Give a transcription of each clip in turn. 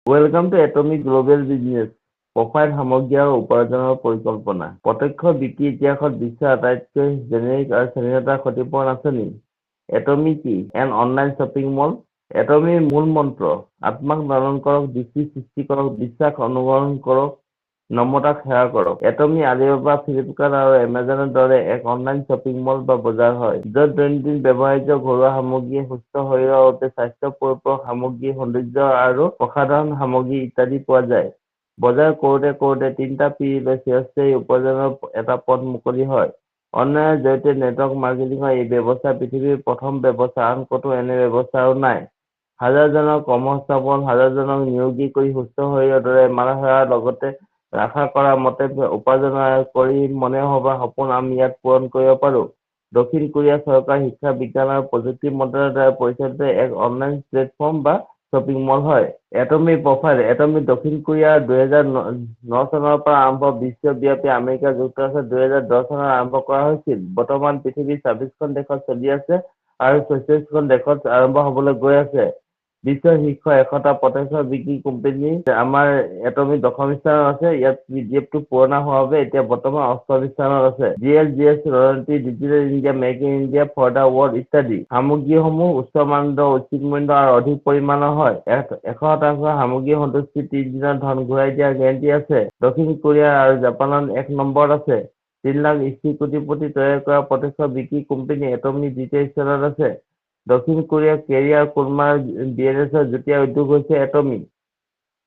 Welcome to atomic global business profile সামগ্ৰী আৰু উপাৰ্জনৰ পৰিকল্পনা। প্ৰত্যক্ষ বিক্ৰী ইতিহাসত বিশ্বৰ আটাইতকৈ জেনেৰিক আৰু স্বাধীনতা ক্ষতিপূৰণ আঁচনি। এটমি কি? An online shopping mall. এটমিৰ মূল মন্ত্ৰ, আত্মাক লালন কৰক, দৃষ্টি সৃষ্টি কৰক, বিশ্বাস অনুকৰণ কৰক, নম্ৰতাক সেৱা কৰক। এটমি আলিবাবা, ফ্লিপকাৰ্ট আৰু এমাজনৰ দৰে এক অনলাইন শ্বপিং মল বা বজাৰ হয়, য'ত দৈনন্দিন ব্যৱহাৰ্য ঘৰুৱা সামগ্ৰী, সুস্থ শৰীৰৰ বাবে স্বাস্থ্য পৰিপূৰক সামগ্ৰী, সৌন্দৰ্য আৰু প্ৰসাধন সামগ্ৰী ইত্যাদি পোৱা যায়। বজাৰ কৰোঁতে কৰোঁতে 3টা পিৰিয়ডলৈ চিৰস্থায়ী উপাৰ্জনৰ এটা পথ মুকলি হয়। অনলাইনৰ জৰিয়তে নেটৱৰ্ক মাৰ্কেটিঙৰ এই ব্যৱস্থা পৃথিৱীৰ প্ৰথম ব্যৱস্থা, আন ক'তো এনে ব্যৱস্থা আৰু নাই। হাজাৰজনক কৰ্মসংস্থাপন, হাজাৰজনক নিয়োগী কৰি সুস্থ শৰীৰৰ দৰে মানৱ সেৱাৰ লগতে আশা কৰা মতে উপাৰ্জন কৰি মনে ভবা সপোন আমি ইয়াত পূৰণ কৰিব পাৰোঁ। দক্ষিণ কোৰিয়া চৰকাৰ শিক্ষা, বিজ্ঞান আৰু প্ৰযুক্তি মন্ত্ৰালয়ৰ দ্বাৰা পৰিচালিত এক অনলাইন প্লেটফৰ্ম বা শ্বপিং মল হয়। এটমি প্ৰফাইল। এটমি দক্ষিণ কোৰিয়াৰ 2009 চনৰ পৰা আৰম্ভ, বিশ্বব্যাপী আমেৰিকা যুক্তৰাষ্ট্ৰত 2010 চনত আৰম্ভ কৰা হৈছিল। বৰ্তমান পৃথিৱীৰ 26খন দেশত চলি আছে আৰু 46খন দেশত আৰম্ভ হ'বলৈ গৈ আছে। বিশ্বৰ শীৰ্ষ 100টা প্ৰত্যক্ষ বিক্ৰী কোম্পানী আমাৰ এটমি দশম স্থানত আছে। ইয়াত পিডিএফটো পুৰণা হোৱাৰ বাবে এতিয়া বৰ্তমান 8ম স্থানত আছে। GS, royalty, digital India, make in India, for the world ইত্যাদি। সামগ্ৰীসমূহ উচ্চ মানদণ্ড, উচিত মূল্য আৰু অধিক পৰিমাণৰ হয়। 100% সামগ্ৰী সন্তুষ্টি, 30 দিনত ধন ঘূৰাই দিয়াৰ গেৰাণ্টি আছে। দক্ষিণ কোৰিয়া আৰু জাপানত 1 নম্বৰত আছে। 3 লাখ স্থিৰ কোটিপতি তৈয়াৰ কৰা প্ৰত্যক্ষ বিক্ৰী কোম্পানী এটমি দ্বিতীয় স্থানত আছে। দক্ষিণ কোৰিয়াৰ কেৰিয়াৰ কুৰ্মাৰ বিএনএছৰ যুটীয়া উদ্যোগ হৈছে Atomy.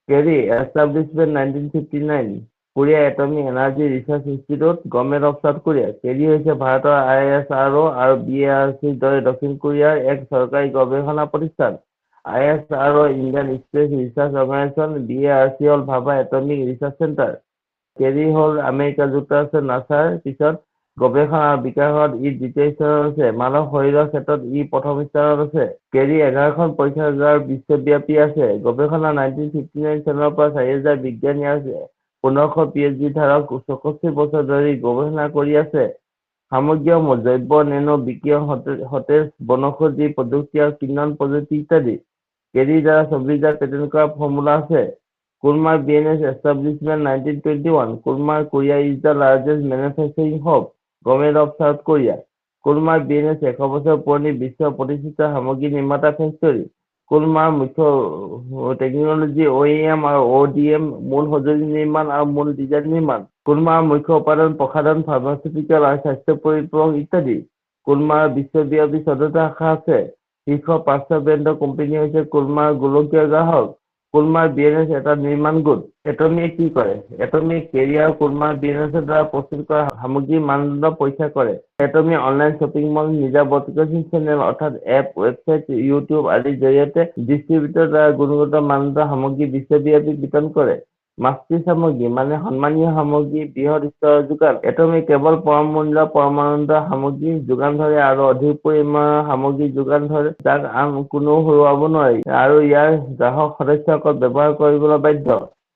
KAERI, establishment 1959, Korea atomic energy research institute, government of South Korea. KAERI হৈছে ভাৰতৰ ISRO আৰু BARCৰ দৰে দক্ষিণ কোৰিয়াৰ এক চৰকাৰী গৱেষণা প্ৰতিষ্ঠান। ISRO Indian space research organisation, BARC হ'ল ভাবা এটমিক ৰিচাৰ্চ চেণ্টাৰ। কেৰি হ'ল আমেৰিকা যুক্তৰাষ্ট্ৰৰ নাছাৰ পিছত গৱেষণা আৰু বিকাশত ই দ্বিতীয় স্থানত আছে। মানৱ শৰীৰৰ ক্ষেত্ৰত ই প্ৰথম স্থানত আছে। কেৰি 11খন পৰীক্ষাগাৰ বিশ্বব্যাপী আছে। গৱেষণা 1959 চনৰ পৰা 4,000 বিজ্ঞানী আৰু 1500 PhD ধাৰক 64 বছৰ ধৰি গৱেষণা কৰি আছে। সামগ্ৰীসমূহ জৈৱ, নেনো, বিকিৰণ, সতেজ, বনৌষধি প্ৰযুক্তি আৰু কিন্নন প্ৰযুক্তি ইত্যাদি। কেৰিৰ দ্বাৰা 24,000 পেটেণ্ট কৰা ফৰ্মুলা আছে। Kolmar BNS establishment 1921, Kolmar Korea is the largest manufacturing hub, government of South Korea. Kolmar BNS 100 বছৰ পুৰণি বিশ্ব প্ৰতিষ্ঠিত সামগ্ৰী নিৰ্মাতা ফেক্টৰী। কুৰ্মাৰ মুখ্য টেকনলজি OEM আৰু ODM, মূল সঁজুলি নিৰ্মাণ আৰু মূল ডিজাইন নিৰ্মাণ। কুৰ্মাৰ মুখ্য উপাদান প্ৰসাধন, ফাৰ্মাচিউটিকেল আৰু স্বাস্থ্য পৰিপূৰক ইত্যাদি। কুৰ্মাৰ বিশ্বব্যাপী 14টা শাখা আছে। শীৰ্ষ 5টা ব্ৰেণ্ডৰ কোম্পানী হৈছে কুৰ্মাৰ গোলকীয় গ্ৰাহক। কুৰ্মাৰ বিএনএছ এটা নিৰ্মাণ গোট। এটমিয়ে কি কৰে? এটমিয়ে কেৰি আৰু কুৰ্মাৰ বিএনএছৰ দ্বাৰা প্ৰস্তুত কৰা সামগ্ৰীৰ মানদণ্ড পৰীক্ষা কৰে। এটমিয়ে অনলাইন শ্বপিং মল, নিজা ব্ৰডকাষ্টিং চেনেল অৰ্থাৎ এপ, ৱেবছাইট, ইউটিউব আদিৰ জৰিয়তে ডিষ্ট্ৰিবিউটৰৰ দ্বাৰা গুণগত মানদণ্ডৰ সামগ্ৰী বিশ্বব্যাপী বিতৰণ কৰে। মাস্তি সামগ্ৰী মানে সন্মানীয় সামগ্ৰী, বৃহৎ স্তৰৰ যোগান। এটমিয়ে কেৱল পৰম মূল্য, পৰমানন্দ সামগ্ৰী যোগান ধৰে আৰু অধিক পৰিমাণৰ সামগ্ৰী যোগান ধৰে, যাক আন কোনেও হৰুৱাব নোৱাৰি আৰু ইয়াৰ গ্ৰাহক সদস্যসকল ব্যৱহাৰ কৰিবলৈ বাধ্য।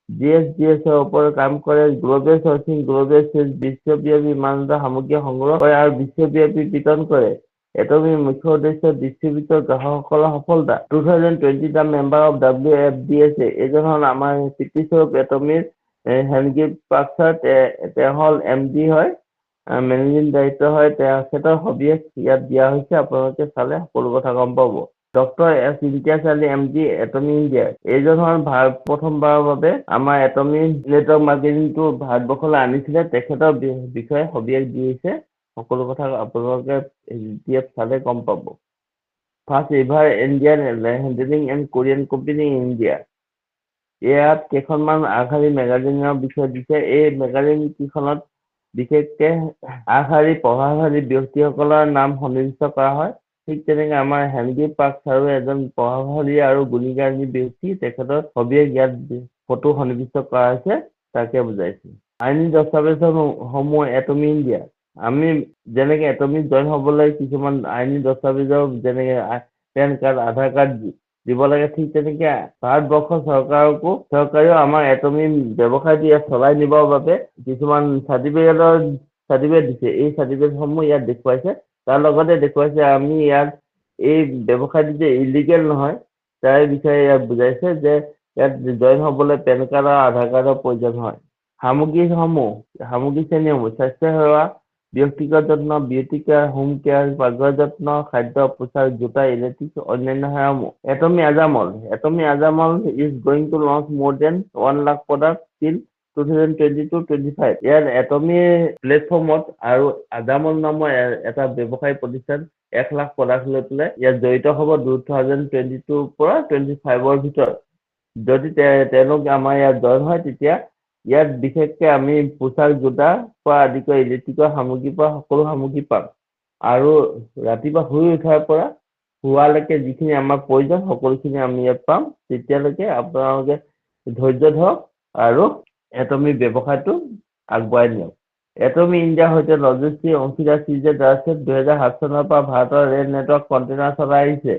GSDSৰ ওপৰত কাম কৰে। গ্ল'বেল চৰ্চিং, গ্ল'বেল চেলছ, বিশ্বব্যাপী মানদণ্ডৰ সামগ্ৰী সংগ্ৰহ কৰে আৰু বিশ্বব্যাপী বিতৰণ কৰে। এটমিৰ মুখ্য উদ্দেশ্য ডিষ্ট্ৰিবিউটৰ গ্ৰাহকসকলৰ সফলতা। 2020 টা মেম্বাৰ অফ WFDSA, এইজন হ'ল আমাৰ পিতৃস্বৰূপ এটমিৰ হেনগিভ পাকচাৰ, তেওঁ হ'ল MD হয়, মেনেজিং ডাইৰেক্টৰ হয়। তেখেতৰ সবিশেষ ইয়াত দিয়া হৈছে, আপোনালোকে চালে সকলো কথা গম পাব। Doctor S Imtiaz Ali MD, Atomy India. এইজন হ'ল প্ৰথমবাৰৰ বাবে আমাৰ এটমি নেটৱৰ্ক মাৰ্কেটিংটো ভাৰতবৰ্ষলৈ আনিছিলে। তেখেতৰ বিষয়ে সবিশেষ দিছে। সকলো কথা আপোনালোকে PDF চালে গম পাব। First ever Indian handling and Korean company in India. ইয়াত কেইখনমান আগশাৰী মেগাজিনৰ বিষয়ে দিছে। এই মেগাজিন কেইখনত বিশেষকে আগশাৰী প্ৰভাৱশালী ব্যক্তিসকলৰ নাম সন্নিৱিষ্ট কৰা হয়। ঠিক তেনেকে আমাৰ হেনগিভ পাকচাৰো এজন প্ৰভাৱশালী আৰু গুণীজ্ঞানী ব্যক্তি। তেখেতৰ সবিশেষ ইয়াত ফটো সন্নিৱিষ্ট কৰা হৈছে, তাকে বুজাইছে। আইনী দস্তাবেজসমূহ এটমি ইণ্ডিয়া। আমি যেনেকে এটমিত জইন হ'বলৈ কিছুমান আইনী দস্তাবেজৰ যেনেকে পেন কাৰ্ড, আধাৰ কাৰ্ড দিব লাগে, ঠিক তেনেকে ভাৰতবৰ্ষৰ চৰকাৰেও আমাৰ এটমি ব্যৱসায়টো চলাই নিবৰ বাবে কিছুমান চাৰ্টিফিকেট দিছে। এই চাৰ্টিফিকেটসমূহ ইয়াত দেখুৱাইছে। তাৰ লগতে দেখুৱাইছে আমি ইয়াত এই ব্যৱসায়টো যে ইলিগেল নহয়, তাৰ বিষয়ে ইয়াত বুজাইছে যে ইয়াত জইন হ'বলৈ পেন কাৰ্ড আৰু আধাৰ কাৰ্ডৰ প্ৰয়োজন হয়। সামগ্ৰী শ্ৰেণীসমূহ স্বাস্থ্য সেৱা, ব্যক্তিগত যত্ন, বিউটি কেয়াৰ, হোম কেয়াৰ, পাকঘৰ যত্ন, খাদ্য, পোছাক, জোতা, ইলেক্ট্ৰিক, অন্যান্য সেৱাসমূহ। Atomy Azamol is going to launch more than 1 lakh products till 2022-25। ইয়াত এটমি প্লেটফৰ্মত আৰু আজামল নামৰ এটা ব্যৱসায়ী প্ৰতিষ্ঠান 1 লাখ প্ৰডাক্ট লৈ পেলাই ইয়াত জড়িত হ'ব 2022 পৰা 25ৰ ভিতৰত। যদি তেওঁলোক আমাৰ ইয়াত জইন হয় তেতিয়া ইয়াত বিশেষকৈ আমি পোছাক, জোতা পৰা আদি কৰি ইলেক্ট্ৰিকৰ সামগ্ৰীৰ পৰা সকলো সামগ্ৰী পাম। আৰু ৰাতিপুৱা শুই উঠাৰ পৰা হোৱালৈকে যিখিনি আমাৰ প্ৰয়োজন সকলোখিনি আমি ইয়াত পাম। তেতিয়ালৈকে আপোনালোকে ধৈৰ্য ধৰক আৰু এটমি ব্যৱসায়টো আগবঢ়াই নিয়ক। এটমি ইণ্ডিয়াৰ সৈতে লজিষ্টিক অংশীদাৰ CZ ৰাজেছে 2007 চনৰ পৰা ভাৰতৰ ৰেল নেটৱৰ্ক কণ্টেইনাৰ চলাই আহিছে।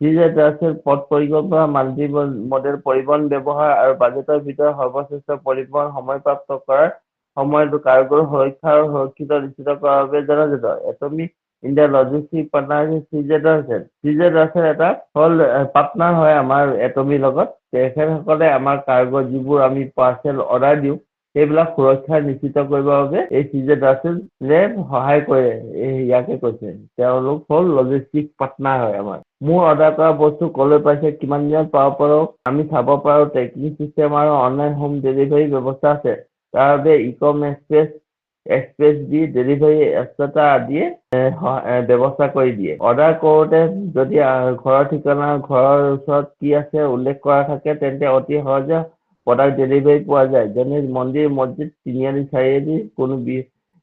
CZ ৰাজেছে পথ পৰিকল্পনা, মাল্টি মডেল পৰিবহণ ব্যৱহাৰ আৰু বাজেটৰ ভিতৰত সৰ্বশ্ৰেষ্ঠ পৰিবহণ সময়প্ৰাপ্ত কৰাৰ সময়টো কাৰ্গো সুৰক্ষা আৰু সুৰক্ষিত নিশ্চিত কৰাৰ বাবে জনাজাত। Atomy India logistic partner CZ ৰাজেছে। CZ ৰাজেছে এটা হ'ল পাৰ্টনাৰ হয় আমাৰ এটমিৰ লগত। তেখেতসকলে আমাৰ কাৰ্গো যিবোৰ আমি পাৰ্চেল অৰ্ডাৰ দিওঁ সেইবিলাক সুৰক্ষা নিশ্চিত কৰিবৰ বাবে এই CZ ৰাজেছে সহায় কৰে। ইয়াকে কৈছে তেওঁলোক হ'ল লজিষ্টিক পাৰ্টনাৰ হয় আমাৰ। মোৰ অৰ্ডাৰ কৰা বস্তু ক'লৈ পাইছে, কিমান দিনত পাব পাৰোঁ আমি চাব পাৰোঁ। ট্ৰেকিং চিষ্টেম আৰু অনলাইন হোম ডেলিভাৰী ব্যৱস্থা আছে। তাৰ বাবে ইকম এক্সপ্ৰেছ দি ডেলিভাৰী এক্সট্ৰা আদিয়ে ব্যৱস্থা কৰি দিয়ে। অৰ্ডাৰ কৰোঁতে যদি ঘৰৰ ঠিকনা, ঘৰৰ ওচৰত কি আছে উল্লেখ কৰা থাকে তেন্তে অতি সহজে প্ৰডাক্ট ডেলিভাৰী পোৱা যায়। যেনে মন্দিৰ, মছজিদ, তিনিআলি, চাৰিআলি, কোনো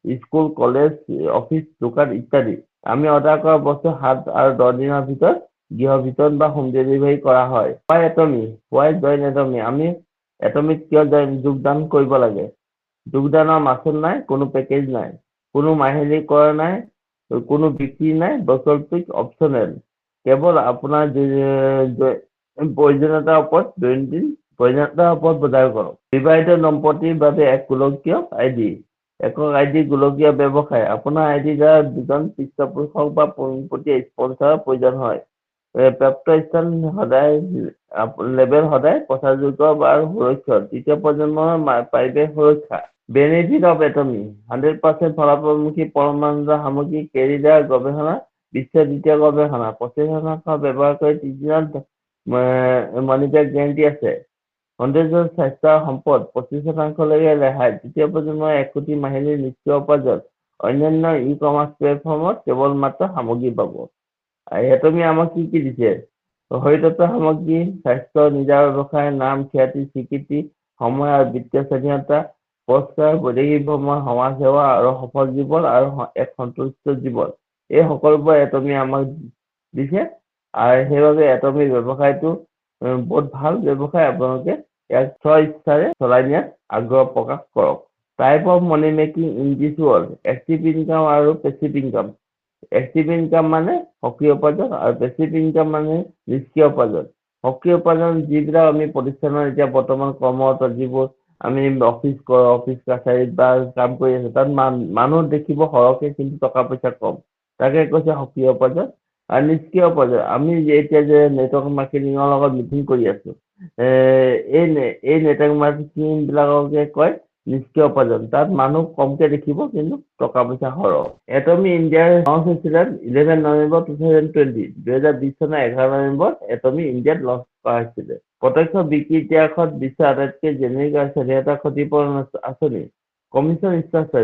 স্কুল, কলেজ, অফিচ, দোকান ইত্যাদি। আমি অৰ্ডাৰ কৰা বস্তু 7 আৰু 10 দিনৰ ভিতৰত গৃহ বিতৰণ বা হোম ডেলিভাৰী কৰা হয়। Why join এটমি? আমি এটমিত কিয় যোগদান কৰিব লাগে? যোগদানৰ মাচুল নাই, কোনো পেকেজ নাই, কোনো মাহিলী কৰ নাই, কোনো বিক্ৰী নাই, বৈকল্পিক অপচনেল। কেৱল আপোনাৰ প্ৰয়োজনীয়তাৰ ওপৰত দৈনন্দিন প্ৰয়োজনীয়তাৰ ওপৰত বজাৰ কৰক। বিবাহিত দম্পতিৰ বাবে এক গোলকীয় আইডি। একক আইডি গোলকীয় ব্যৱসায়। আপোনাৰ আইডিৰ দ্বাৰা দুজন পৃষ্ঠপোষক বা পোনপটীয়া স্পনচাৰৰ প্ৰয়োজন হয়। প্ৰাপ্ত স্থান লেবেল সদায় প্ৰচাৰযোগ্য আৰু সুৰক্ষিত। তৃতীয় প্ৰজন্মৰ পাৰিৱেশ সুৰক্ষা। বেনিফিট অফ এটমি 100% ফলাফলমুখী পৰমাণু সামগ্ৰী, কেৰিয়াৰ গৱেষণা, বিশ্বৰ দ্বিতীয় গৱেষণা, 25% ব্যৱহাৰ কৰি 30 দিনত মনিবেক গেৰাণ্টি আছে। সৌন্দৰ্য, স্বাস্থ্য আৰু সম্পদ 25%লৈকে ৰেহাই। তৃতীয় প্ৰজন্মৰ 1 কোটি মাহিলী নিষ্ক্ৰিয় উপাৰ্জন। অন্যান্য ই-কমাৰ্চ প্লেটফৰ্মত কেৱল মাত্ৰ সামগ্ৰী পাব। এটমি আমাক কি কি দিছে? হৰিতত্ব সামগ্ৰী, স্বাস্থ্য, নিজা ব্যৱসায়, নাম, খ্যাতি, স্বীকৃতি, সময় আৰু বিত্তীয় স্বাধীনতা, পুৰস্কাৰ, বৈদেশিক ভ্ৰমণ, সমাজ সেৱা আৰু সফল জীৱন আৰু এক সন্তুষ্ট জীৱন। এই সকলোবোৰ এটমি আমাক দিছে আৰু সেইবাবে এটমি ব্যৱসায়টো বহুত ভাল ব্যৱসায়। আপোনালোকে ইয়াক ইচ্ছাৰে চলাই নিয়াত আগ্ৰহ প্ৰকাশ কৰক। Type of money making in this world. Active income আৰু পেছিভ ইনকাম। এক্টিভ ইনকাম মানে সক্ৰিয় উপাৰ্জন আৰু পেছিভ ইনকাম মানে নিষ্ক্ৰিয় উপাৰ্জন। সক্ৰিয় উপাৰ্জন যিবিলাক আমি প্ৰতিষ্ঠানৰ এতিয়া বৰ্তমান কৰ্মৰত যিবোৰ আমি অফিচ কাছাৰীত বা কাম কৰি আছো তাত মানুহ দেখিব সৰহকে কিন্তু টকা পইচা কম। তাকে কৈছে সক্ৰিয় উপাৰ্জন। আৰু নিষ্ক্ৰিয় উপাৰ্জন আমি এতিয়া যে নেটৱৰ্ক মাৰ্কেটিঙৰ লগত মিটিং কৰি আছো, এই নেটৱৰ্ক মাৰ্কেটিং বিলাককে কয় নিষ্ক্ৰিয় উপাৰ্জন। তাত মানুহ কমকে দেখিব কিন্তু টকা পইচা সৰহ। এটমি ইণ্ডিয়াৰ লঞ্চ হৈছিলে 11 নৱেম্বৰ 2020। 2020 চনৰ 11 নৱেম্বৰত এটমি ইণ্ডিয়াত লঞ্চ কৰা হৈছিলে। প্ৰত্যক্ষ বিক্ৰী ইতিহাসত বিশ্বৰ আটাইতকৈ জেনেৰিক আৰু স্বাধীনতা ক্ষতিপূৰণ আঁচনি। Commission structure.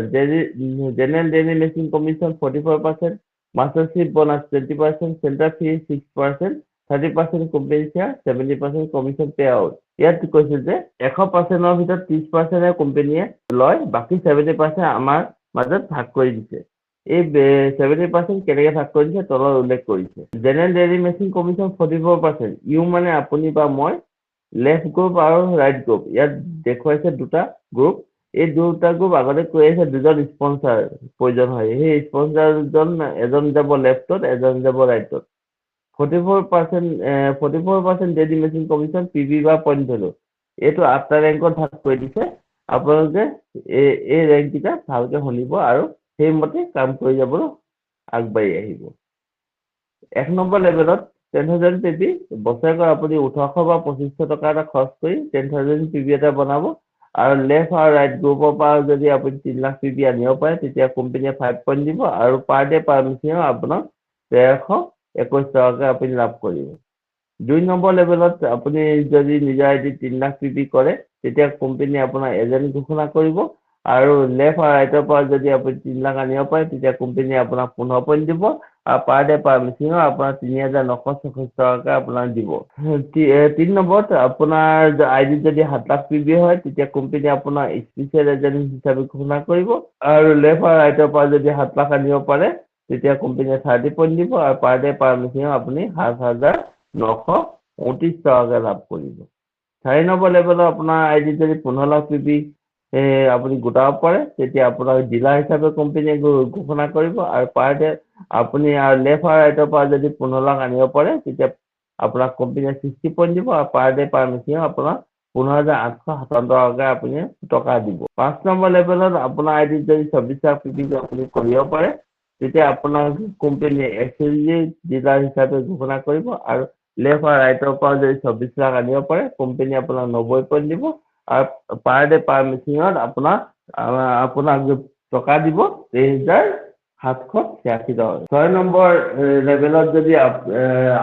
General daily machine commission 44%, mastership bonus 20%, centre fee 6%, 30% company share, 70% commission pay out. ইয়াত কৈছে যে 100%ৰ ভিতৰত 30% কোম্পানীয়ে লয়, বাকী 70% আমাৰ মাজত ভাগ কৰি দিছে। এই 70% কেনেকে ভাগ কৰি দিছে তলত উল্লেখ কৰিছে। General daily machine commission 44%। You মানে আপুনি বা মই, লেফ্ট গ্ৰুপ আৰু ৰাইট গ্ৰুপ। ইয়াত দেখুৱাইছে দুটা গ্ৰুপ। এই দুটা গ্ৰুপ আগতে কৈ আছে দুজন স্পনচাৰ প্ৰয়োজন হয়। সেই স্পনচাৰ এজন যাব লেফ্টত, এজন যাব ৰাইটত। 44% ডেইলি মেচিন কমিশ্যন PV বা পইণ্ট ভেলু। এইটো 8টা ৰেংকত ভাগ কৰি দিছে। আপোনালোকে এই ৰেংককেইটা ভালকে শুনিব আৰু সেইমতে কাম কৰি যাবলৈ আগবাঢ়ি আহিব। 1 নম্বৰ লেভেলত 10,000 পিবি বছৰেকত আপুনি 1800 বা 2500 টকা এটা খৰচ কৰি 10,000 পিবি এটা বনাব আৰু লেফ্ট আৰু ৰাইট গ্ৰুপৰ পৰা যদি আপুনি 3 লাখ পিবি আনিব পাৰে তেতিয়া কোম্পানীয়ে 5 পইণ্ট দিব আৰু পাৰ ডে পাৰ মেচিনৰ আপোনাক 1321 টকাকৈ আপুনি লাভ কৰিব। 2 নম্বৰ লেভেলত আপুনি যদি নিজৰ আইডি 3 লাখ পিবি কৰে তেতিয়া কোম্পানীয়ে আপোনাৰ এজেণ্ট ঘোষণা কৰিব আৰু লেফ্ট আৰু ৰাইটৰ পৰা যদি আপুনি 3 লাখ আনিব পাৰে তেতিয়া কোম্পানীয়ে আপোনাক 15 পইণ্ট দিব আৰু পাৰ ডে পাৰ মেচিনৰ আপোনাৰ 3,966 টকাকৈ আপোনাক দিব। 3 নম্বৰত আপোনাৰ আইডি যদি 7 লাখ পিবি হয় তেতিয়া কোম্পানীয়ে আপোনাৰ স্পেচিয়েল এজেণ্ট হিচাপে ঘোষণা কৰিব আৰু লেফ্ট আৰু ৰাইটৰ পৰা যদি 7 লাখ আনিব পাৰে তেতিয়া কোম্পানীয়ে 30 পইণ্ট দিব আৰু পাৰ ডে পাৰ মেচিনৰ আপুনি 7,929 টকাকৈ লাভ কৰিব। 4 নম্বৰ লেভেলৰ আপোনাৰ আইডি যদি 15 লাখ পিবি আপুনি গোটাব পাৰে তেতিয়া আপোনাক ডিলাৰ হিচাপে কোম্পানীয়ে ঘোষণা কৰিব আৰু পাৰ ডে আপুনি আৰু লেফ্ট আৰু ৰাইটৰ পৰা যদি 15 লাখ আনিব পাৰে তেতিয়া আপোনাক কোম্পানীয়ে 60 পইণ্ট দিব আৰু পাৰ ডে পাৰ মেচিনৰ আপোনাক 15,857 টকাকৈ আপুনি টকা দিব। 5 নম্বৰ লেভেলত আপোনাৰ আইডিত যদি 24 লাখ পিবি আপুনি কৰিব পাৰে তেতিয়া আপোনাক কোম্পানীয়ে এক্সক্লুজিভ ডিলাৰ হিচাপে ঘোষণা কৰিব আৰু লেফ্ট আৰু ৰাইটৰ পৰা যদি 24 লাখ আনিব পাৰে কোম্পানীয়ে আপোনাক 90 পইণ্ট দিব আৰু পাৰ ডে পাৰ মেচিনত আপোনাক টকা দিব 23,786 টকা। 6 নম্বৰ লেভেলত যদি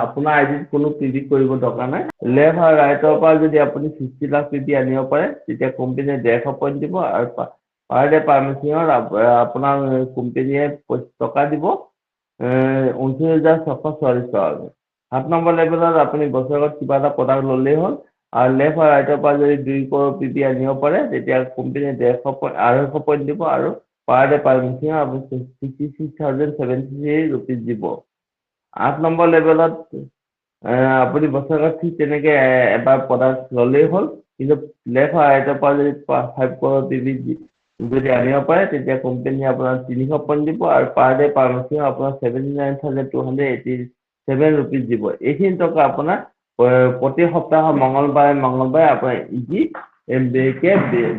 আপোনাৰ আইডিত কোনো পিবি কৰিব দৰকাৰ নাই লেফ্ট আৰু ৰাইটৰ পৰা যদি আপুনি 60 লাখ পিবি আনিব পাৰে তেতিয়া কোম্পানীয়ে 150 পইণ্ট দিব আৰু পাৰ ডে পাৰ মেচিনত আপোনাৰ কোম্পানীয়ে টকা দিব 29,644 টকা। 7 নম্বৰ লেভেলত আপুনি বছৰেকত কিবা এটা প্ৰডাক্ট ল'লেই হ'ল আৰু লেফ্ট আৰু ৰাইটৰ পৰা যদি 2 কৰোৰ পিবি আনিব পাৰে তেতিয়া কোম্পানীয়ে 250 পইণ্ট দিব আৰু পাৰ ডে পাৰ মেচিনত আপুনি 66,073 ৰুপিজ দিব। 8 নম্বৰ লেভেলত আপুনি বছৰেকত ঠিক তেনেকৈ এবাৰ প্ৰডাক্ট ল'লেই হ'ল কিন্তু লেফ্ট আৰু ৰাইটৰ পৰা যদি 5 কৰোৰ পিবি যদি আনিব পাৰে তেতিয়া কোম্পানীয়ে আপোনাৰ 300 পইণ্ট দিব আৰু পাৰ ডে পাৰ মেচিনত আপোনাৰ 79,287 ৰুপিজ দিব। এইখিনি টকা আপোনাৰ প্ৰতি সপ্তাহৰ মঙলবাৰে আপোনাৰ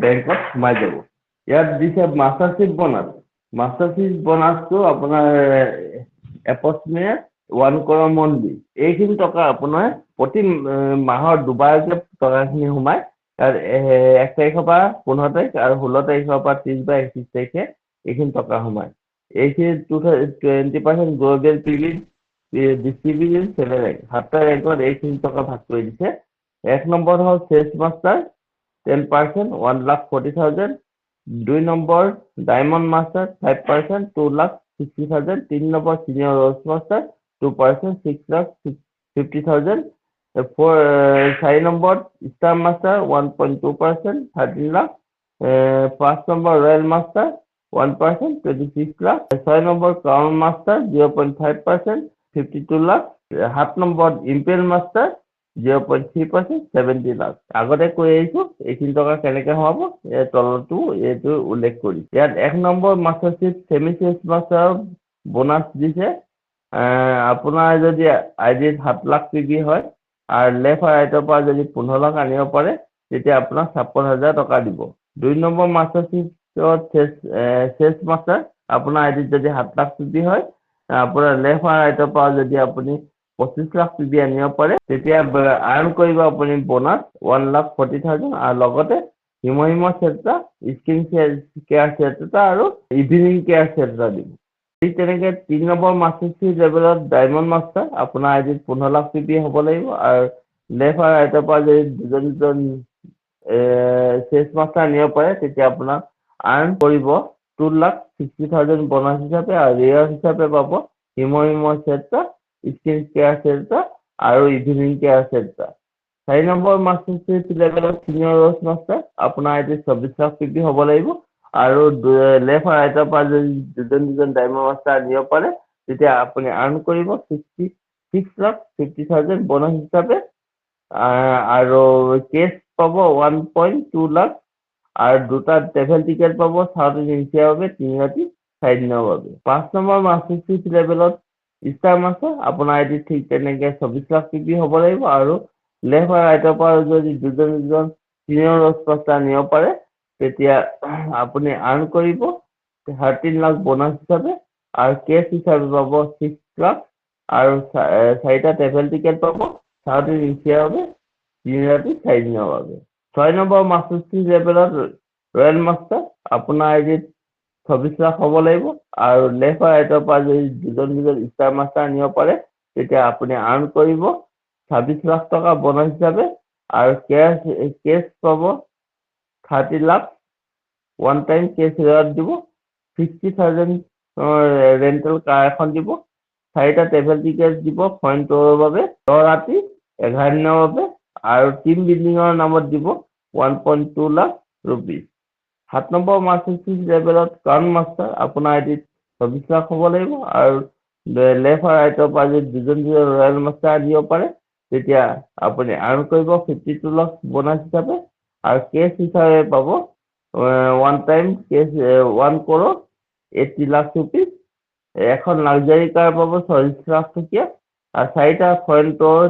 বেংকত সোমাই যাব। ইয়াত দিছে মাষ্টাৰশ্বিপ বোনাছ। মাষ্টাৰশ্বিপ বোনাছটো আপোনাৰ এপ্ৰক্সিমেট 1 crore মন্থলি। এইখিনি টকা আপোনাৰ প্ৰতি মাহৰ দুবাৰকৈ টকাখিনি সোমায় তাত 1 তাৰিখৰ পৰা 15 তাৰিখ আৰু 16 তাৰিখৰ পৰা 30 বা 31 তাৰিখে এইখিনি টকা সোমায়। এইখিনি 20% গ্ল'বেল পিবি ডিষ্ট্ৰিবিউট 7 ৰেংক 7টা ৰেংকত এইখিনি টকা ভাগ কৰি দিছে। 1 নম্বৰ হ'ল চেলছ মাষ্টাৰ 10% 1,40,000। 2 নম্বৰ ডায়মণ্ড মাষ্টাৰ 5% 2,60,000। 3 নম্বৰ চিনিয়ৰ ৰ'জ মাষ্টাৰ 2% 6,50,000। 4 নম্বৰ ষ্টাৰ মাষ্টাৰ 1.2% 13 লাখ। 5 নম্বৰ ৰয়েল মাষ্টাৰ 1% 26 লাখ। 6 নম্বৰ ক্ৰাউন মাষ্টাৰ 0.5% 52 লাখ। 7 নম্বৰ ইম্পেৰিয়েল মাষ্টাৰ 0.3% 70 লাখ। আগতে কৈ আহিছোঁ এইখিনি টকা কেনেকৈ সোমাব তলতো এইটো উল্লেখ কৰি। ইয়াত 1 number mastership semi sales মাষ্টাৰৰ bonus দিছে। আপোনাৰ যদি আইডিত 7 লাখ পিবি হয় আৰু লেফ্ট আৰু ৰাইটৰ পৰা যদি 15 লাখ আনিব পাৰে তেতিয়া আপোনাক 56,000 টকা দিব। 2 নম্বৰ মাষ্টাৰশ্বিপত চেলছ মাষ্টাৰ আপোনাৰ আইডিত যদি 7 লাখ পিবি হয় আপোনাৰ লেফ্ট আৰু ৰাইটৰ পৰা যদি আপুনি 25 লাখ পিবি আনিব পাৰে তেতিয়া আৰ্ণ কৰিব আপুনি বোনাছ 1,40,000 আৰু লগতে হিমহিম চেপ্টা স্কিন কেয়াৰ চেপ্টা আৰু ইভিনিং কেয়াৰ চেপ্টা দিব। ঠিক তেনেকৈ 3 নম্বৰ মাষ্টাৰশ্বিপ লেভেলত ডায়মণ্ড মাষ্টাৰ আপোনাৰ আইডিত 15 লাখ পিবি হ'ব লাগিব আৰু লেফ্ট আৰু ৰাইটৰ পৰা যদি দুজন চেলছ মাষ্টাৰ আনিব পাৰে তেতিয়া আপোনাক আৰ্ণ কৰিব 2,60,000 বোনাছ হিচাপে আৰু ৰেয়াৰ হিচাপে পাব হিমহিম চেপ্টা স্কিন কেয়াৰ চেপ্টা আৰু ইভিনিং কেয়াৰ চেপ্টা। 4 নম্বৰ মাষ্টাৰশ্বিপ লেভেলত চিনিয়ৰ ৰ'জ মাষ্টাৰ আপোনাৰ আইডিত 24 লাখ পিবি হ'ব লাগিব আৰু লেফ্ট আৰু ৰাইটৰ পৰা যদি দুজন ডায়মণ্ড মাষ্টাৰ আনিব পাৰে তেতিয়া আপুনি আৰ্ণ কৰিব 66,50,000 বোনাছ হিচাপে আৰু কেছ পাব 1.2 লাখ আৰু 2টা ট্ৰেভেল টিকেট পাব সাউথ এছিয়াৰ বাবে 3 ৰাতি 4 দিনৰ বাবে। 5 নম্বৰ মাষ্টাৰশ্বিপ লেভেলত ষ্টাৰ মাষ্টাৰ আপোনাৰ আইডিত ঠিক তেনেকৈ 24 লাখ পিবি হ'ব লাগিব আৰু লেফ্ট আৰু ৰাইটৰ পৰা যদি দুজন চিনিয়ৰ ৰ'জ মাষ্টাৰ আনিব পাৰে তেতিয়া আপুনি আৰ্ণ কৰিব 13 লাখ বোনাছ হিচাপে আৰু কেছ হিচাপে পাব 6 লাখ আৰু 4টা ট্ৰেভেল টিকেট পাব সাউথ এছিয়াৰ বাবে 3 ৰাতি 4 দিনৰ বাবে। 6 নম্বৰ মাষ্টাৰ চি লেভেলত ৰয়েল মাষ্টাৰ আপোনাৰ আইডিত 24 লাখ হ'ব লাগিব আৰু লেফ্ট আৰু ৰাইটৰ পৰা যদি দুজন ষ্টাৰ মাষ্টাৰ আনিব পাৰে তেতিয়া আপুনি আৰ্ণ কৰিব 26 লাখ টকা বনাছ হিচাপে আৰু কেছ পাব 30 লাখ ওৱান টাইম কেছ ৰেৱাৰ্ড দিব 50,000 ৰেণ্টেল কাৰ এখন দিব 4টা ট্ৰেভেল টিকেট দিব ফৰেইন টুৰৰ বাবে 10 ৰাতি 11 দিনৰ বাবে আৰু টিম বিল্ডিঙৰ নামত দিব 1.2 lakh rupees. 7 number master C লেভেলত ক্ৰাউন মাষ্টাৰ আপোনাৰ আইডিত 24 লাখ হ'ব লাগিব আৰু লেফ্ট আৰু ৰাইটৰ পৰা যদি দুজন ৰয়েল মাষ্টাৰ আনিব পাৰে তেতিয়া আপুনি আৰ্ণ কৰিব 52 লাখ বনাছ হিচাপে আৰু কেছ হিচাপে পাব one time cash 1 crore 80 lakh rupees. এখন লাক্সাৰী কাৰ পাব 40 লাখ টকীয়া আৰু 4টা ফৰেইন টুৰৰ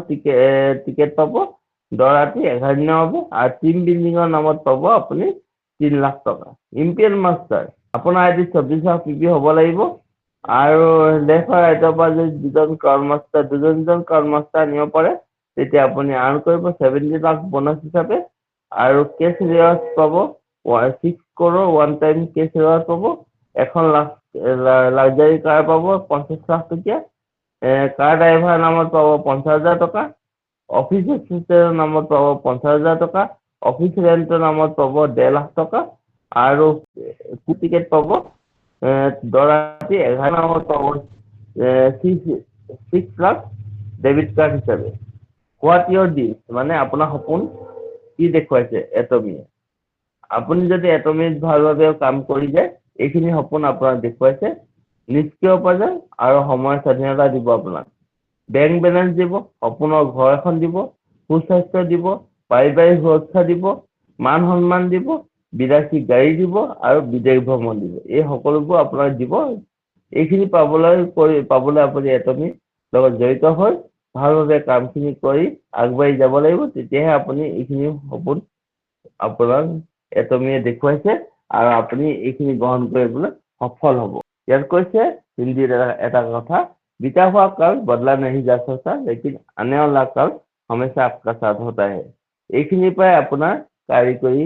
টিকেট পাব 10 ৰাতি 11 দিনৰ বাবে আৰু টিম বিল্ডিঙৰ নামত পাব আপুনি 3 লাখ টকা। ইম্পিৰিয়েল মাষ্টাৰ আপোনাৰ আইডিত 24 লাখ পিপি হ'ব লাগিব আৰু লেফ্ট আৰু ৰাইটৰ পৰা যদি দুজন ক্ৰাউন মাষ্টাৰ আনিব পাৰে তেতিয়া আপুনি আৰ্ণ কৰিব 70 লাখ বনাছ হিচাপে আৰু কেছ ৰেৱাৰ্ড পাব 6 crore ওৱান টাইম কেছ ৰেৱাৰ্ড পাব এখন লাক্সাৰী কাৰ পাব 50 লাখ টকীয়া কাৰ ড্ৰাইভাৰৰ নামত পাব 50,000 টকা অফিচ এছিষ্টেণ্টৰ নামত পাব 50,000 টকা অফিচ ৰেণ্টৰ নামত পাব 1.5 লাখ টকা আৰু টিকেট পাব 10 ৰাতি 11 নামত পাব 6 লাখ ডেবিট কাৰ্ড হিচাপে। হোৱাট ইয়ৰ ডিছ মানে আপোনাৰ সপোন কি দেখুৱাইছে এটমিয়ে আপুনি যদি এটমিত ভালভাৱে কাম কৰি যায় এইখিনি সপোন আপোনাক দেখুৱাইছে নিষ্ক্ৰিয় পৰ্যায় আৰু সময়ৰ স্বাধীনতা দিব আপোনাক বেংক বেলেঞ্চ দিব সপোনৰ ঘৰ এখন দিব সুস্বাস্থ্য দিব পাৰিবাৰিক সুৰক্ষা দিব মান সন্মান দিব বিদেশী গাড়ী দিব আৰু বিদেশ ভ্ৰমণ দিব এই সকলোবোৰ আপোনাক দিব এইখিনি পাবলৈ আপুনি এটমিৰ লগত জড়িত হৈ ভালভাৱে কামখিনি কৰি আগবাঢ়ি যাব লাগিব তেতিয়াহে আপুনি এইখিনি সপোন আপোনাক এটমিয়ে দেখুৱাইছে আৰু আপুনি এইখিনি গ্ৰহণ কৰিবলৈ সফল হ'ব। ইয়াত কৈছে হিন্দীত এটা কথা বিতা हुआ कल बदला नहीं जा सकता लेकिन आने वाला कल हमेशा आपका साथ होता है এইখিনিৰ পৰাই আপোনাৰ কাৰিকৰী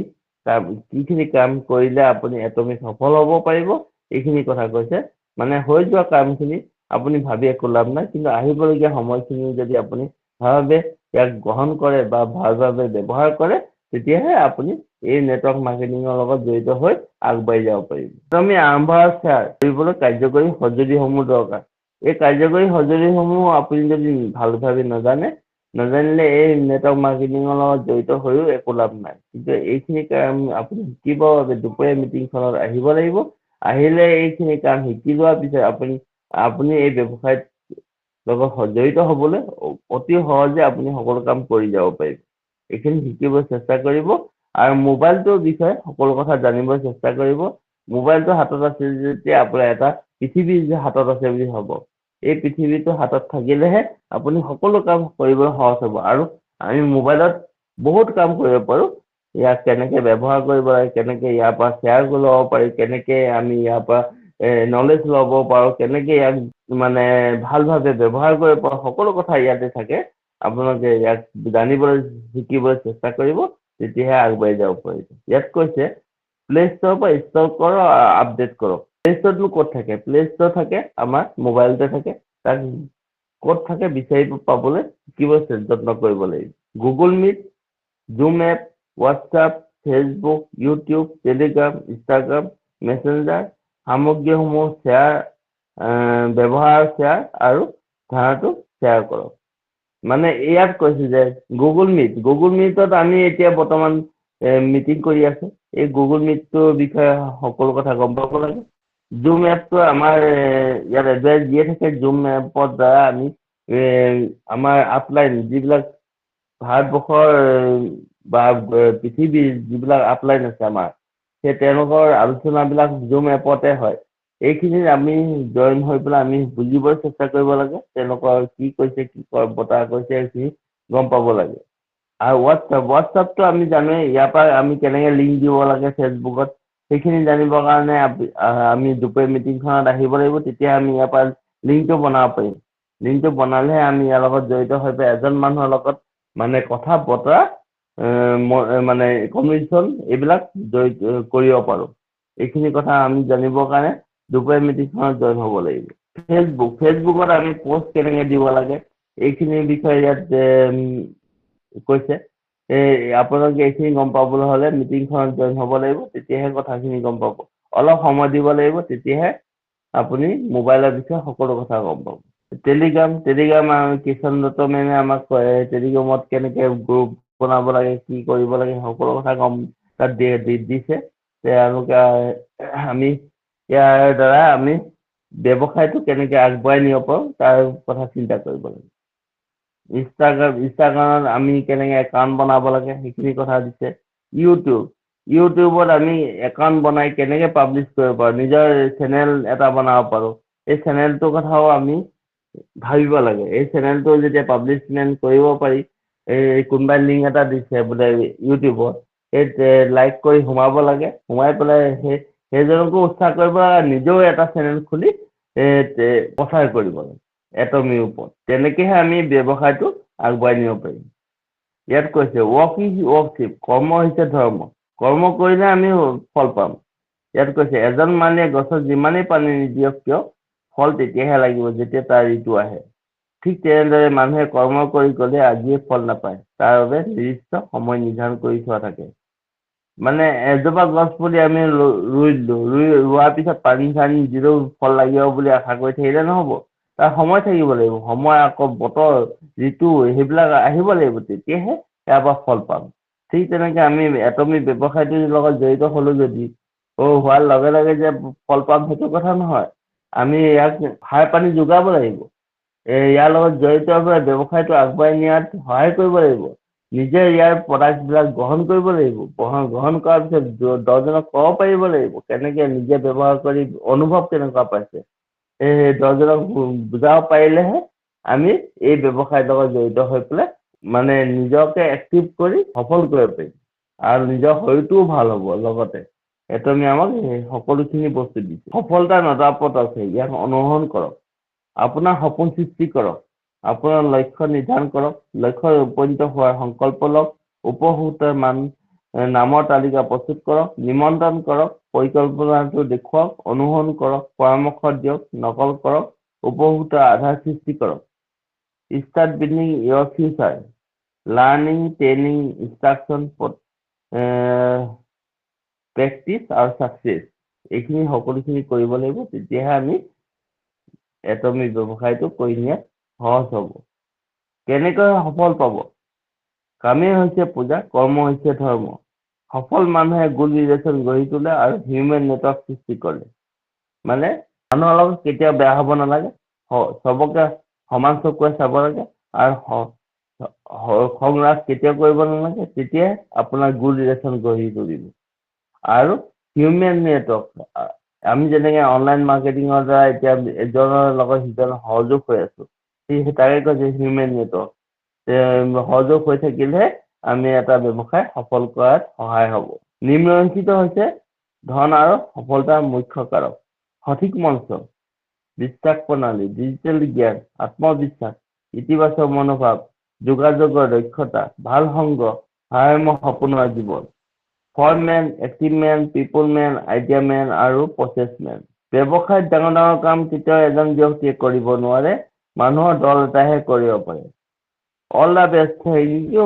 কিখিনি কাম কৰিলে আপুনি এটমিক সফল হ'ব পাৰিব এইখিনি কথা কৈছে মানে হৈ যোৱা কামখিনি আপুনি ভাবি একো লাভ নাই কিন্তু আহিবলগীয়া সময়খিনি যদি আপুনি ভালভাৱে ইয়াক গ্ৰহণ কৰে বা ভালভাৱে ব্যৱহাৰ কৰে তেতিয়াহে আপুনি এই নেটৱৰ্ক মাৰ্কেটিঙৰ লগত জড়িত হৈ আগবাঢ়ি যাব পাৰিব আমি আৰম্ভ কৰিবলৈ কাৰ্যকৰী সঁজুলিসমূহ দৰকাৰ এই কাৰ্যকৰী সঁজুলিসমূহ আপুনি যদি ভালভাৱে নাজানিলে এই নেটৱৰ্ক মাৰ্কেটিঙৰ লগত জড়িত হৈও একো লাভ নাই কিন্তু এইখিনি কাম আপুনি শিকিবৰ বাবে দুপৰীয়া মিটিংখনত আহিব লাগিব আহিলে এইখিনি কাম শিকি লোৱাৰ পিছত আপুনি এই ব্যৱসায়ত লগত জড়িত হ'বলৈ অতি সহজে আপুনি সকলো কাম কৰি যাব পাৰিব এইখিনি শিকিবলৈ চেষ্টা কৰিব আৰু মোবাইলটোৰ বিষয়ে সকলো কথা জানিবলৈ চেষ্টা কৰিব মোবাইলটো হাতত আছে যেতিয়া আপোনাৰ এটা পৃথিৱী হাতত আছে বুলি হ'ব এই পৃথিৱীটো হাতত থাকিলেহে আপুনি সকলো কাম কৰিবলৈ সহজ হ'ব আৰু আমি মোবাইলত বহুত কাম কৰিব পাৰোঁ ইয়াক কেনেকৈ ব্যৱহাৰ কৰিব লাগে কেনেকৈ ইয়াৰ পৰা শ্বেয়াৰ ল'ব পাৰি কেনেকৈ আমি ইয়াৰ পৰা নলেজ ল'ব পাৰোঁ কেনেকৈ ইয়াক মানে ভালভাৱে ব্যৱহাৰ কৰিব পাৰোঁ সকলো কথা ইয়াতে থাকে আপোনালোকে ইয়াক জানিবলৈ শিকিবলৈ চেষ্টা কৰিব তেতিয়াহে আগবাঢ়ি যাব পাৰিব ইয়াত কৈছে প্লে ষ্ট'ৰৰ পৰা ইনষ্টল কৰক আৰু আপডেট কৰক প্লে ষ্ট'ৰটো ক'ত থাকে প্লে ষ্ট'ৰ থাকে আমাৰ মোবাইলতে থাকে তাক ক'ত থাকে বিচাৰি পাবলৈ শিকিবলৈ যত্ন কৰিব লাগিব Google Meet Zoom app WhatsApp Facebook YouTube Telegram Instagram Messenger সামগ্ৰীসমূহ ব্যৱহাৰ আৰু ধাৰণাটো শ্বেয়াৰ কৰক মানে ইয়াত কৈছে যে গুগল মিটত আমি এতিয়া বৰ্তমান মিটিং কৰি আছো এই গুগল মিটটোৰ বিষয়ে সকলো কথা গম পাব লাগে জুম এপটো আমাৰ ইয়াত এডভাইচ দিয়ে থাকে জুম এপৰ দ্বাৰা আমি আমাৰ আপলাইন যিবিলাক ভাৰতবৰ্ষৰ বা পৃথিৱীৰ যিবিলাক আপলাইন আছে আমাৰ সেই তেওঁলোকৰ আলোচনাবিলাক জুম এপতে হয় এইখিনিত আমি জইন হৈ পেলাই আমি বুজিবলৈ চেষ্টা কৰিব লাগে তেওঁলোকৰ কি কৈছে কি বতৰা কৈছে সেইখিনি গম পাব লাগে আৰু হোৱাটছআপটো আমি জানোৱেই ইয়াৰ পৰা আমি কেনেকৈ লিংক দিব লাগে ফেচবুকত সেইখিনি জানিবৰ কাৰণে আমি দুপৰীয়া মিটিংখনত আহিব লাগিব তেতিয়া আমি ইয়াৰ পৰা লিংকটো বনাব পাৰিম লিংকটো বনালেহে আমি ইয়াৰ লগত জড়িত হৈ পাই এজন মানুহৰ লগত মানে কথা বতৰা মানে কমিউনিকেশ্যন এইবিলাক জড়িত কৰিব পাৰোঁ। এইখিনি কথা আমি জানিবৰ কাৰণে দুপৰীয়া মিটিংখনত জইন হ'ব লাগিব। ফেচবুকত আমি পোষ্ট কেনেকৈ দিব লাগে এইখিনিৰ বিষয়ে ইয়াত কৈছে। আপোনালোকে এইখিনি গম পাবলৈ হ'লে মিটিংখনত জইন হ'ব লাগিব, তেতিয়াহে কথাখিনি গম পাব। অলপ সময় দিব লাগিব, তেতিয়াহে আপুনি মোবাইলৰ বিষয়ে সকলো কথা গম পাব। টেলিগ্ৰাম কিষণ দত্ত মেমে আমাক টেলিগ্ৰামত কেনেকৈ গ্ৰুপ বনাব লাগে, কি কৰিব লাগে সকলো কথা তাত দিছে। তেওঁলোকে আমি ইয়াৰ দ্বাৰা আমি ব্যৱসায়টো কেনেকৈ আগবঢ়াই নিব পাৰোঁ তাৰ কথা চিন্তা কৰিব লাগে। ইনষ্টাগ্ৰামত আমি কেনেকৈ একাউণ্ট বনাব লাগে সেইখিনি কথা দিছে। ইউটিউবত আমি একাউণ্ট বনাই কেনেকৈ পাব্লিছ কৰিব পাৰোঁ, নিজৰ চেনেল এটা বনাব পাৰোঁ। এই চেনেলটোৰ কথাও আমি ভাবিব লাগে। এই চেনেলটো যেতিয়া পাব্লিছমেণ্ট কৰিব পাৰি, এই কোনোবাই লিংক এটা দিছে বোলে ইউটিউবত, সেই লাইক কৰি সোমাব লাগে, সোমাই পেলাই সেইজনকো উৎসাহ কৰিব লাগে, নিজেও এটা চেনেল খুলি প্ৰচাৰ কৰিব লাগে এটমিৰ ওপৰত। তেনেকৈহে আমি ব্যৱসায়টো আগবঢ়াই নিব পাৰিম। ইয়াত কৈছে ৱৰ্ক ইজ ৱৰ্কশ্বিপ, কৰ্ম হৈছে ধৰ্ম। কৰ্ম কৰিলে আমি ফল পাম। ইয়াত কৈছে এজন মানুহে গছত যিমানেই পানী নিদিয়ক কিয় ফল তেতিয়াহে লাগিব যেতিয়া তাৰ ঋতু আহে। ঠিক তেনেদৰে মানুহে কৰ্ম কৰি গ'লে আজিয়ে ফল নাপায়, তাৰ বাবে নিৰ্দিষ্ট সময় নিৰ্ধাৰণ কৰি থোৱা থাকে। মানে এজোপা গছ পুলি আমি ৰুই দিলোঁ, ৰোৱাৰ পিছত পানী চানী দিলেও ফল লাগিব বুলি আশা কৰি থাকিলে নহ'ব। তাৰ সময় থাকিব লাগিব, সময় আকৌ বতৰ ঋতু সেইবিলাক আহিব লাগিব, তেতিয়াহে ইয়াৰ পৰা ফল পাম। ঠিক তেনেকৈ আমি এটমি ব্যৱসায়টোৰ লগত জড়িত হ'লোঁ যদি হোৱাৰ লগে লগে যে ফল পাম সেইটো কথা নহয়। আমি ইয়াক সাৰ পানী যোগাব লাগিব। ইয়াৰ লগত জড়িত হৈ ব্যৱসায়টো আগবঢ়াই নিয়াত সহায় কৰিব লাগিব। নিজে ইয়াৰ প্ৰডাক্টবিলাক গ্ৰহণ কৰিব লাগিব। গ্ৰহণ কৰাৰ পিছত দহজনক ক'ব পাৰিব লাগিব কেনেকৈ নিজে ব্যৱহাৰ কৰি অনুভৱ কেনেকুৱা পাইছে। সেই দহজনক বুজাব পাৰিলেহে আমি এই ব্যৱসায়ৰ লগত জড়িত হৈ পেলাই মানে নিজকে এক্টিভ কৰি সফল কৰিব পাৰিম। আৰু নিজৰ শৰীৰটোও ভাল হ'ব লগতে। এটমি আমাক সকলোখিনি বস্তু দিছে। সফলতাৰ 9টা পথ আছে, ইয়াক অনুসৰণ কৰক। আপোনাৰ সপোন সৃষ্টি কৰক, আপোনাৰ লক্ষ্য নিৰ্ধাৰণ কৰক, লক্ষ্যত উপনীত হোৱাৰ সংকল্প লওক, উপভোক্তাৰ নামৰ তালিকা প্ৰস্তুত কৰক, নিমন্ত্ৰণ কৰক, পৰিকল্পনাটো দেখুৱাওক, অনুসৰণ কৰক, পৰামৰ্শ দিয়ক, নকল কৰক, উপভোক্তাৰ আধাৰ সৃষ্টি কৰক। Start building your future, learning, training, instruction, practice আৰু ছাকচেছ, এইখিনি সকলোখিনি কৰিব লাগিব, তেতিয়াহে আমি এটমি ব্যৱসায়টো কৰি নিয়াত সহজ হ'ব। কেনেকৈ সফল পাব? কামেই হৈছে পূজা, কৰ্ম হৈছে ধৰ্ম। সফল মানুহে গুড ৰিলেশ্যন গঢ়ি তোলে আৰু হিউমেন নেটৱৰ্ক সৃষ্টি কৰে। মানে মানুহৰ লগত কেতিয়াও বেয়া হ'ব নালাগে, চবকে সমান চকুৰে চাব লাগে আৰু খং ৰাগ কেতিয়াও কৰিব নালাগে, তেতিয়াই আপোনাৰ গুড ৰিলেশ্যন গঢ়ি তুলিব। আৰু হিউমেন নেটৱৰ্ক, আমি যেনেকৈ অনলাইন মাৰ্কেটিঙৰ দ্বাৰা এতিয়া এজনৰ লগত সিজনৰ সহযোগ হৈ আছোঁ, তাকে কৈছে হিউমেন নেটৱৰ্ক। সহযোগ হৈ থাকিলেহে আমি এটা ব্যৱসায় সফল কৰাত সহায় হ'ব। নিম্নলিখিত হৈছে ধন আৰু সফলতাৰ মুখ্য কাৰক। সঠিক মঞ্চ, বিশ্বাস প্ৰণালী, ডিজিটেল জ্ঞান, আত্মবিশ্বাস, ইতিবাচক মনোভাৱ, যোগাযোগৰ দক্ষতা, ভাল সংগ, ভাৰসাম্য সপোনৰ জীৱন। ফৰ্মেন, এক্টিভমেন, পিপলমেন, আইডিয়ামেন আৰু প্ৰচেছমেন। ব্যৱসায়ত ডাঙৰ ডাঙৰ কাম কেতিয়াও এজন ব্যক্তিয়ে কৰিব নোৱাৰে, মানুহৰ দল এটাহে কৰিব পাৰে। All the best, thank U.